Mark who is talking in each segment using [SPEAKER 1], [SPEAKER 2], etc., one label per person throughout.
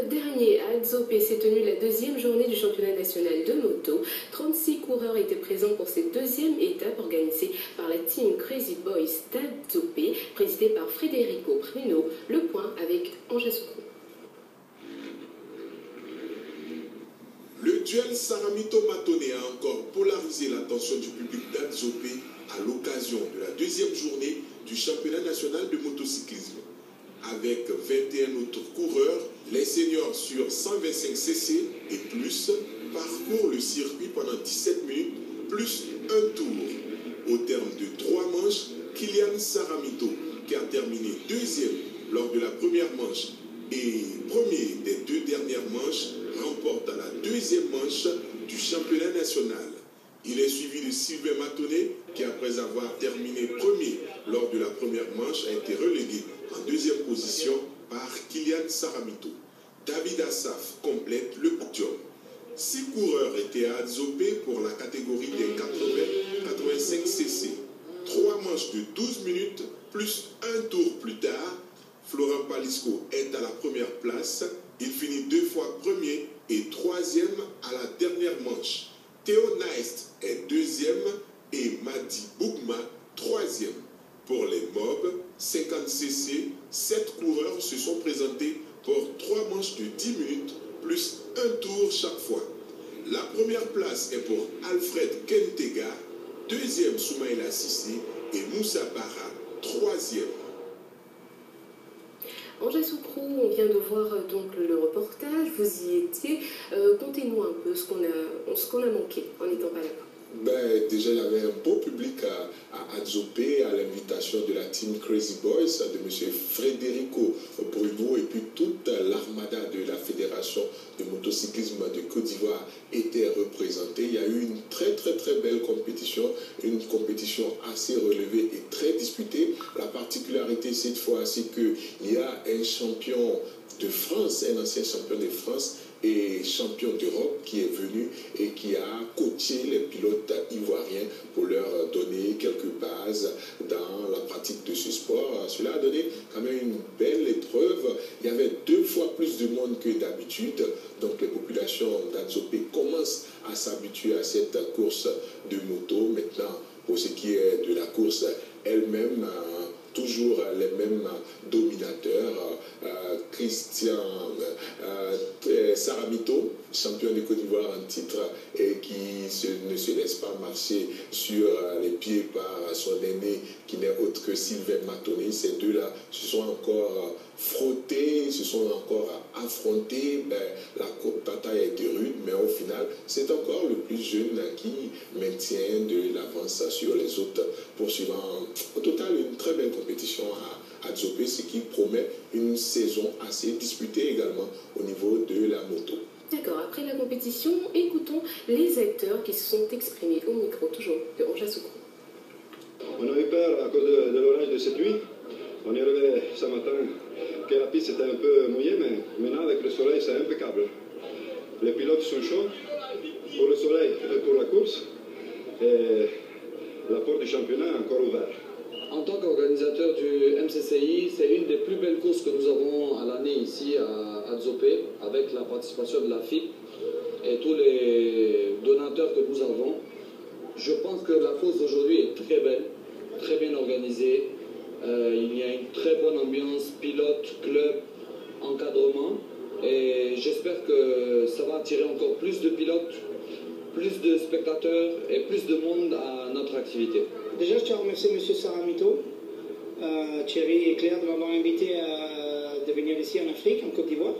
[SPEAKER 1] dernier, à Adzopé s'est tenue la deuxième journée du championnat national de moto. 36 coureurs étaient présents pour cette deuxième étape organisée par la team Crazy Boys d'Adzopé, présidée par Federico Pruno. Le point avec Angers Soukrou.
[SPEAKER 2] Le duel Saramito-Matoné a encore polarisé l'attention du public d'Adzopé à l'occasion de la deuxième journée du championnat national de motocyclisme. Avec 21 autres coureurs, les seniors sur 125 cc et plus parcourent le circuit pendant 17 minutes plus un tour. Au terme de 3 manches, Kylian Saramito, qui a terminé deuxième lors de la première manche et premier des 2 dernières manches, remporte à la deuxième manche du championnat national. Il est suivi de Sylvain Matoné, qui après avoir terminé premier lors de la première manche a été relégué en deuxième position par Kylian Saramito. David Assaf complète le podium. 6 coureurs étaient à Adzopé pour la catégorie des 80-85 cc. 3 manches de 12 minutes plus un tour plus tard. Florent Palisco est à la première place. Il finit 2 fois premier et 3e à la dernière manche. Théo Naest est 2e et Madi Bougma 3e. Pour les mobs 50 cc, 7 coureurs se sont présentés pour 3 manches de 10 minutes plus un tour chaque fois. La première place est pour Alfred Kentega, 2e Soumaïla Sissi et Moussa Barra, 3e.
[SPEAKER 1] Angers Soukrou, on vient de voir donc le reportage, vous y étiez. Contez-nous un peu ce qu'on a manqué en n'étant pas là-bas.
[SPEAKER 2] Ben, déjà, il y avait un beau public à Adzopé à l'invitation de la team Crazy Boys, de M. Federico Pruno, et puis toute l'armada de la Fédération de motocyclisme de Côte d'Ivoire était représentée. Il y a eu une très belle compétition, une compétition assez relevée et très disputée. La particularité cette fois, c'est qu'il y a un champion de France, un ancien champion de France et champion d'Europe qui est venu et qui a coaché les pilotes ivoiriens pour leur donner quelques bases dans la pratique de ce sport. Cela a donné quand même une belle épreuve. Il y avait 2 fois plus de monde que d'habitude, donc les populations d'Adzopé commencent à s'habituer à cette course de moto. Maintenant, pour ce qui est de la course elle-même, toujours les mêmes dominateurs, Christian Saramito, champion de Côte d'Ivoire en titre et qui ne se laisse pas marcher sur les pieds par son aîné qui n'est autre que Sylvain Matoné. Ces deux-là se sont encore frottés, se sont encore affrontés. La bataille a été rude, mais au final, c'est encore le plus jeune qui maintient de l'avance sur les autres, poursuivant au total une très belle compétition à Adzopé, ce qui promet une saison assez disputée également au niveau de la moto.
[SPEAKER 1] D'accord, après la compétition, écoutons les acteurs qui se sont exprimés au micro, toujours de Angers Soukrou.
[SPEAKER 3] On a eu peur à cause de l'orage de cette nuit. On est arrivé ce matin que la piste était un peu mouillée, mais maintenant avec le soleil c'est impeccable. Les pilotes sont chauds pour le soleil et pour la course. Et la porte du championnat est encore ouverte.
[SPEAKER 4] En tant qu'organisateur du MCCI, c'est une des plus belles courses que nous avons à l'année ici à Adzopé, avec la participation de la FIP et tous les donateurs que nous avons. Je pense que la course d'aujourd'hui est très belle, très bien organisée. Il y a une très bonne ambiance, pilote, club, encadrement. Et j'espère que ça va attirer encore plus de pilotes, plus de spectateurs et plus de monde à notre activité.
[SPEAKER 5] Déjà, je tiens à remercier M. Saramito, Thierry et Claire de m'avoir invité à venir ici en Afrique, en Côte d'Ivoire.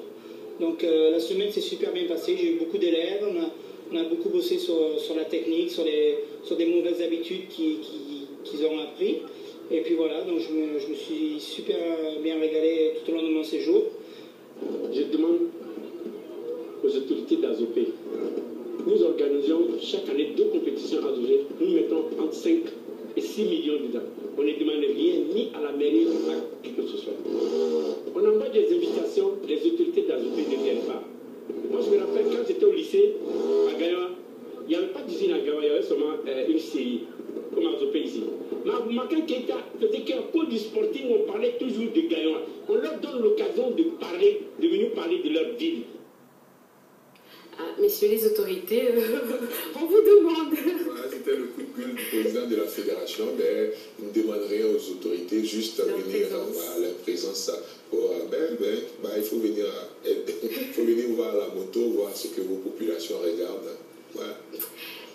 [SPEAKER 5] Donc la semaine s'est super bien passée, j'ai eu beaucoup d'élèves, on a beaucoup bossé sur la technique, sur des mauvaises habitudes qu'ils ont appris. Et puis voilà, donc je me suis super bien régalé tout au long de mon séjour.
[SPEAKER 6] Je demande aux autorités d'Adzopé. Nous organisons chaque année 2 compétitions à Adzopé. Nous mettons entre 5 et 6 millions dedans. On ne demande rien ni à la mairie ni à qui que ce soit. On envoie des invitations, les autorités d'Adzopé ne viennent pas. Moi je me rappelle quand j'étais au lycée à Gaïa, il n'y avait pas d'usine à Gaïa, il y avait seulement une CI, comme à Adzopé ici. Mais Makan Keita faisait qu'à cause du sporting, on parlait toujours de Gaïa. On leur donne l'occasion de venir parler de leur leur ville.
[SPEAKER 1] Ah, messieurs les autorités, on vous demande.
[SPEAKER 2] Voilà, c'était le coup de gueule du président de la fédération. Mais nous demanderions aux autorités juste à venir à la présence. Pour, il faut venir, voir la moto, voir ce que vos populations regardent. Voilà.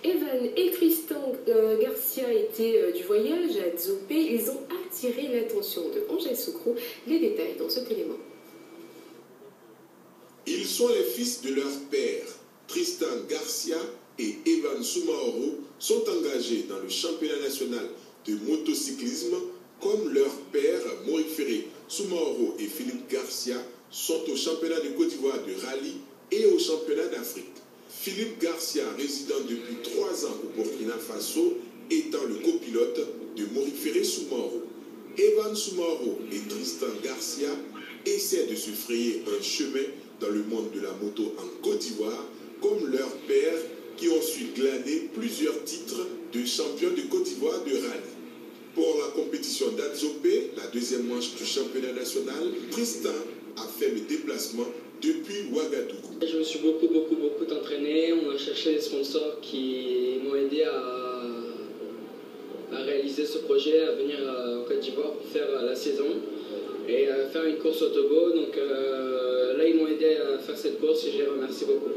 [SPEAKER 1] Evan et Tristan Garcia étaient du voyage à Dzopé. Ils ont attiré l'attention de Angèle Soukrou. Les détails dans cet élément.
[SPEAKER 2] Ils sont les fils de leur père. Tristan Garcia et Evan Soumaoro sont engagés dans le championnat national de motocyclisme comme leur père Morifere Soumaoro et Philippe Garcia sont au championnat de Côte d'Ivoire de rallye et au championnat d'Afrique. Philippe Garcia, résident depuis 3 ans au Burkina Faso, étant le copilote de Morifere Soumaoro. Evan Soumaoro et Tristan Garcia essaient de se frayer un chemin dans le monde de la moto en Côte d'Ivoire, comme leur père qui ont su glaner plusieurs titres de champion de Côte d'Ivoire de rallye. Pour la compétition d'Adzopé, la deuxième manche du championnat national, Tristan a fait le déplacement depuis Ouagadougou.
[SPEAKER 7] Je me suis beaucoup entraîné. On a cherché des sponsors qui m'ont aidé à réaliser ce projet, à venir en Côte d'Ivoire pour faire la saison et à faire une course au Togo. Donc là, ils m'ont aidé à faire cette course et je les remercie beaucoup.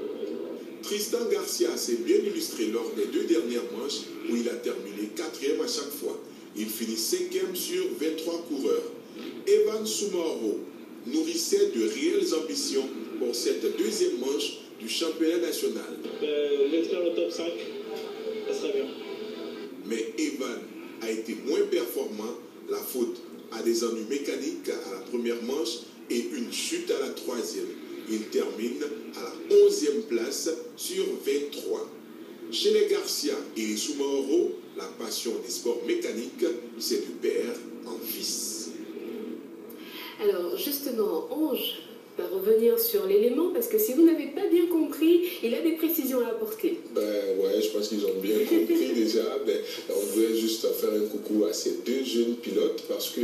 [SPEAKER 2] Tristan Garcia s'est bien illustré lors des 2 dernières manches où il a terminé 4e à chaque fois. Il finit 5e sur 23 coureurs. Evan Soumaoro nourrissait de réelles ambitions pour cette deuxième manche du championnat national.
[SPEAKER 6] L'être au top 5, ça serait bien.
[SPEAKER 2] Mais Evan a été moins performant, la faute à des ennuis mécaniques à la première manche et une chute à la 3e. Il termine à la 11e place sur 23. Chez les Garcia et les Soumaoro, la passion des sports mécaniques, c'est du père en fils.
[SPEAKER 1] Alors justement, Ange va revenir sur l'élément parce que si vous n'avez pas bien compris, il a des précisions à apporter.
[SPEAKER 2] Ouais, je pense qu'ils ont bien compris déjà. On voulait juste faire un coucou à ces 2 jeunes pilotes parce que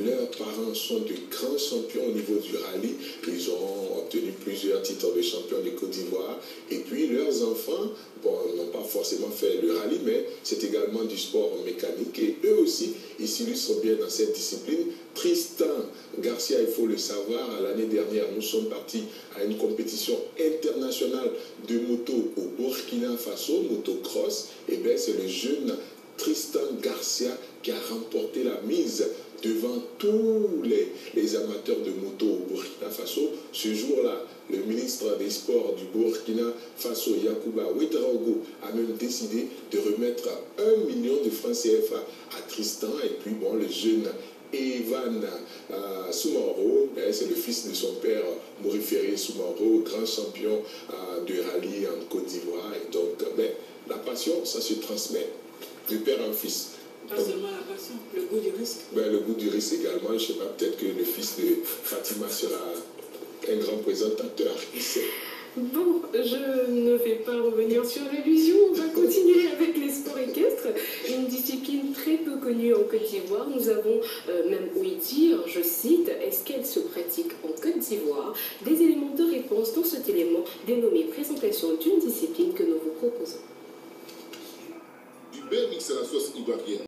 [SPEAKER 2] leurs parents sont de grands champions au niveau du rallye. Ils ont obtenu plusieurs titres de champion de Côte d'Ivoire. Et puis leurs enfants, n'ont pas forcément fait le rallye, mais c'est également du sport mécanique. Et eux aussi, ils s'illustrent bien dans cette discipline. Tristan Garcia, il faut le savoir, l'année dernière, nous sommes partis à une compétition internationale de moto au Burkina Faso, motocross. Et bien, c'est le jeune Tristan Garcia qui a remporté la mise devant tous les amateurs de moto au Burkina Faso. Ce jour-là, le ministre des Sports du Burkina Faso, Yacouba Ouedraogo, a même décidé de remettre 1 million de francs CFA à Tristan. Et puis, le jeune Evan Soumaoro, c'est le fils de son père Morifere Soumaoro, grand champion de rallye en Côte d'Ivoire. Et donc, la passion, ça se transmet du père en fils.
[SPEAKER 8] Pas seulement la passion, le goût du risque.
[SPEAKER 2] Le goût du risque également. Je ne sais pas, peut-être que le fils de Fatima sera un grand présentateur. Qui sait?
[SPEAKER 1] Bon, je ne vais pas revenir sur l'allusion, on va continuer avec les sports équestres, une discipline très peu connue en Côte d'Ivoire. Nous avons même ouï dire, je cite, est-ce qu'elle se pratique en Côte d'Ivoire? Des éléments de réponse dans cet élément dénommé présentation d'une discipline que nous vous proposons.
[SPEAKER 9] Du beurre mixé à la sauce ivoirienne.